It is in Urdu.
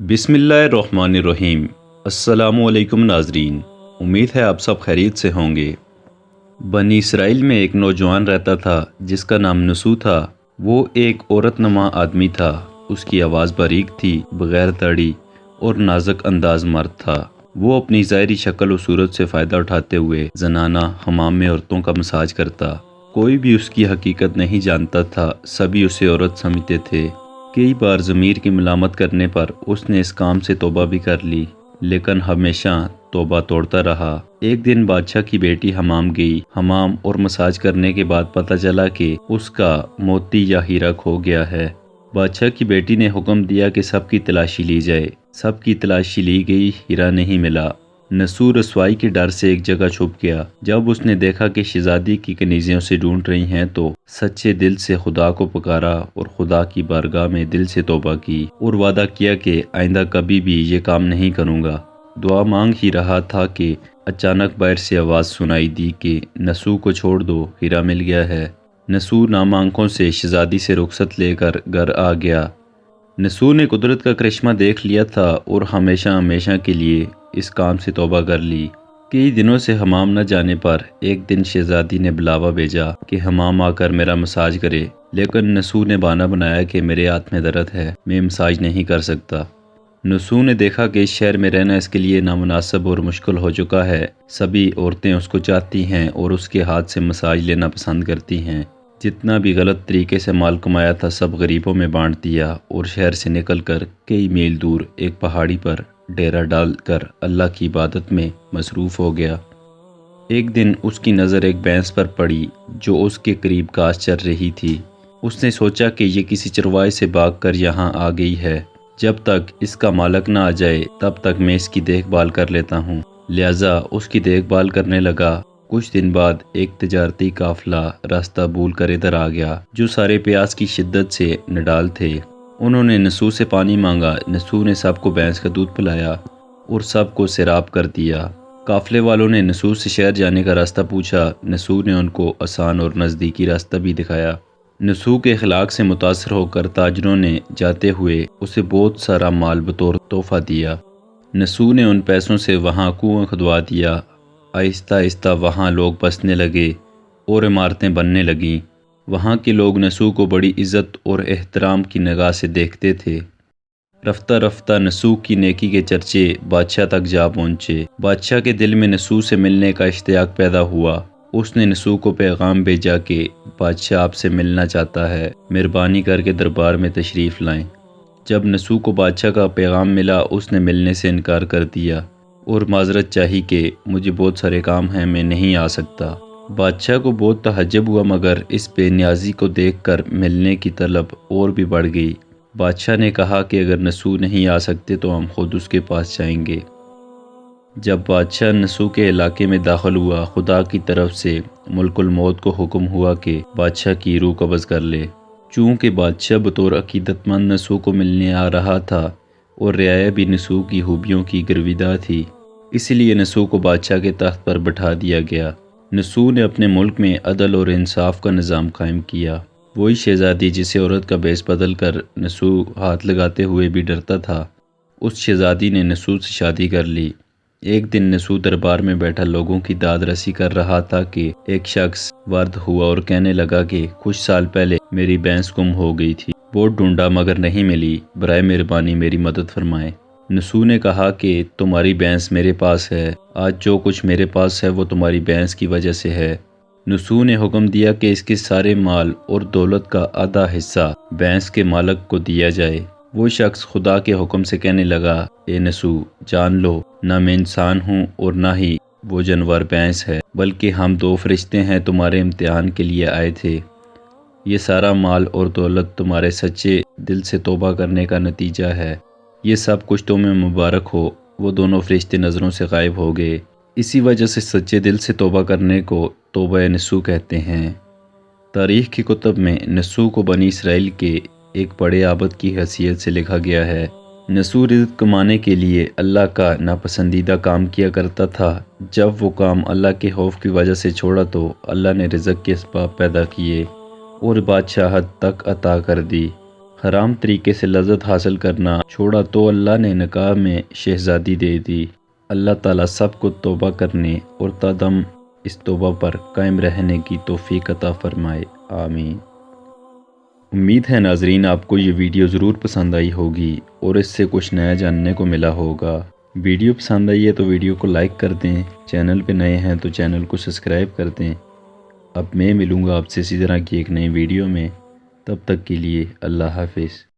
بسم اللہ الرحمن الرحیم۔ السلام علیکم ناظرین، امید ہے آپ سب خیریت سے ہوں گے۔ بنی اسرائیل میں ایک نوجوان رہتا تھا جس کا نام نسو تھا۔ وہ ایک عورت نما آدمی تھا۔ اس کی آواز باریک تھی، بغیر داڑھی اور نازک انداز مرد تھا۔ وہ اپنی ظاہری شکل و صورت سے فائدہ اٹھاتے ہوئے زنانہ حمام میں عورتوں کا مساج کرتا۔ کوئی بھی اس کی حقیقت نہیں جانتا تھا، سبھی اسے عورت سمجھتے تھے۔ کئی بار ضمیر کی ملامت کرنے پر اس نے اس کام سے توبہ بھی کر لی، لیکن ہمیشہ توبہ توڑتا رہا۔ ایک دن بادشاہ کی بیٹی حمام گئی۔ حمام اور مساج کرنے کے بعد پتہ چلا کہ اس کا موتی یا ہیرا کھو گیا ہے۔ بادشاہ کی بیٹی نے حکم دیا کہ سب کی تلاشی لی جائے۔ سب کی تلاشی لی گئی، ہیرا نہیں ملا۔ نسو رسوائی کے ڈر سے ایک جگہ چھپ گیا۔ جب اس نے دیکھا کہ شہزادی کی کنیزیں اسے ڈھونڈ رہی ہیں تو سچے دل سے خدا کو پکارا اور خدا کی بارگاہ میں دل سے توبہ کی اور وعدہ کیا کہ آئندہ کبھی بھی یہ کام نہیں کروں گا۔ دعا مانگ ہی رہا تھا کہ اچانک باہر سے آواز سنائی دی کہ نسو کو چھوڑ دو، ہیرا مل گیا ہے۔ نسو نام آنکھوں سے شہزادی سے رخصت لے کر گھر آ گیا۔ نسو نے قدرت کا کرشمہ دیکھ لیا تھا اور ہمیشہ ہمیشہ کے لیے اس کام سے توبہ کر لی۔ کئی دنوں سے حمام نہ جانے پر ایک دن شہزادی نے بلاوا بھیجا کہ حمام آ کر میرا مساج کرے، لیکن نسو نے بہانہ بنایا کہ میرے ہاتھ میں درد ہے، میں مساج نہیں کر سکتا۔ نسو نے دیکھا کہ اس شہر میں رہنا اس کے لیے نامناسب اور مشکل ہو چکا ہے۔ سبھی عورتیں اس کو چاہتی ہیں اور اس کے ہاتھ سے مساج لینا پسند کرتی ہیں۔ جتنا بھی غلط طریقے سے مال کمایا تھا سب غریبوں میں بانٹ دیا اور شہر سے نکل کر کئی میل دور ایک پہاڑی پر ڈیرا ڈال کر اللہ کی عبادت میں مصروف ہو گیا۔ ایک دن اس کی نظر ایک بھینس پر پڑی جو اس کے قریب گھاس چر رہی تھی۔ اس نے سوچا کہ یہ کسی چرواہے سے بھاگ کر یہاں آ گئی ہے، جب تک اس کا مالک نہ آ جائے تب تک میں اس کی دیکھ بھال کر لیتا ہوں۔ لہٰذا اس کی دیکھ بھال کرنے لگا۔ کچھ دن بعد ایک تجارتی قافلہ راستہ بھول کر ادھر آ گیا جو سارے پیاس کی شدت سے نڈال تھے۔ انہوں نے نسو سے پانی مانگا۔ نسو نے سب کو بھینس کا دودھ پلایا اور سب کو سیراب کر دیا۔ قافلے والوں نے نسو سے شہر جانے کا راستہ پوچھا۔ نسو نے ان کو آسان اور نزدیکی راستہ بھی دکھایا۔ نسو کے اخلاق سے متاثر ہو کر تاجروں نے جاتے ہوئے اسے بہت سارا مال بطور تحفہ دیا۔ نسو نے ان پیسوں سے وہاں کنواں کھدوا دیا۔ آہستہ آہستہ وہاں لوگ بسنے لگے اور عمارتیں بننے لگیں۔ وہاں کے لوگ نسو کو بڑی عزت اور احترام کی نگاہ سے دیکھتے تھے۔ رفتہ رفتہ نسو کی نیکی کے چرچے بادشاہ تک جا پہنچے۔ بادشاہ کے دل میں نسو سے ملنے کا اشتیاق پیدا ہوا۔ اس نے نسو کو پیغام بھیجا کہ بادشاہ آپ سے ملنا چاہتا ہے، مہربانی کر کے دربار میں تشریف لائیں۔ جب نسو کو بادشاہ کا پیغام ملا اس نے ملنے سے انکار کر دیا اور معذرت چاہی کہ مجھے بہت سارے کام ہیں، میں نہیں آ سکتا۔ بادشاہ کو بہت تعجب ہوا مگر اس بے نیازی کو دیکھ کر ملنے کی طلب اور بھی بڑھ گئی۔ بادشاہ نے کہا کہ اگر نسو نہیں آ سکتے تو ہم خود اس کے پاس جائیں گے۔ جب بادشاہ نسو کے علاقے میں داخل ہوا خدا کی طرف سے ملک الموت کو حکم ہوا کہ بادشاہ کی روح قبض کر لے۔ چونکہ بادشاہ بطور عقیدت مند نسو کو ملنے آ رہا تھا اور رعایا بھی نسو کی خوبیوں کی گرویدہ تھی، اس لیے نسو کو بادشاہ کے تخت پر بٹھا دیا گیا۔ نسو نے اپنے ملک میں عدل اور انصاف کا نظام قائم کیا۔ وہی شہزادی جسے عورت کا بیس بدل کر نسو ہاتھ لگاتے ہوئے بھی ڈرتا تھا، اس شہزادی نے نسو سے شادی کر لی۔ ایک دن نسو دربار میں بیٹھا لوگوں کی داد رسی کر رہا تھا کہ ایک شخص وارد ہوا اور کہنے لگا کہ کچھ سال پہلے میری بھینس گم ہو گئی تھی، بہت ڈھونڈا مگر نہیں ملی، برائے مہربانی میری مدد فرمائیں۔ نسو نے کہا کہ تمہاری بھینس میرے پاس ہے، آج جو کچھ میرے پاس ہے وہ تمہاری بھینس کی وجہ سے ہے۔ نسو نے حکم دیا کہ اس کے سارے مال اور دولت کا آدھا حصہ بھینس کے مالک کو دیا جائے۔ وہ شخص خدا کے حکم سے کہنے لگا، اے نسو جان لو، نہ میں انسان ہوں اور نہ ہی وہ جانور بھینس ہے، بلکہ ہم دو فرشتے ہیں تمہارے امتحان کے لیے آئے تھے۔ یہ سارا مال اور دولت تمہارے سچے دل سے توبہ کرنے کا نتیجہ ہے۔ یہ سب کچھ تمہیں مبارک ہو۔ وہ دونوں فرشتے نظروں سے غائب ہو گئے۔ اسی وجہ سے سچے دل سے توبہ کرنے کو توبہ نسو کہتے ہیں۔ تاریخ کی کتب میں نسو کو بنی اسرائیل کے ایک بڑے عابد کی حیثیت سے لکھا گیا ہے۔ نسو رزق کمانے کے لیے اللہ کا ناپسندیدہ کام کیا کرتا تھا۔ جب وہ کام اللہ کے خوف کی وجہ سے چھوڑا تو اللہ نے رزق کے اسباب پیدا کیے اور بادشاہت تک عطا کر دی۔ حرام طریقے سے لذت حاصل کرنا چھوڑا تو اللہ نے نکاح میں شہزادی دے دی۔ اللہ تعالیٰ سب کو توبہ کرنے اور تا دم اس توبہ پر قائم رہنے کی توفیق عطا فرمائے، آمین۔ امید ہے ناظرین آپ کو یہ ویڈیو ضرور پسند آئی ہوگی اور اس سے کچھ نیا جاننے کو ملا ہوگا۔ ویڈیو پسند آئی ہے تو ویڈیو کو لائک کر دیں، چینل پہ نئے ہیں تو چینل کو سبسکرائب کر دیں۔ اب میں ملوں گا آپ سے اسی طرح کی ایک نئی ویڈیو میں، تب تک کے لیے اللہ حافظ۔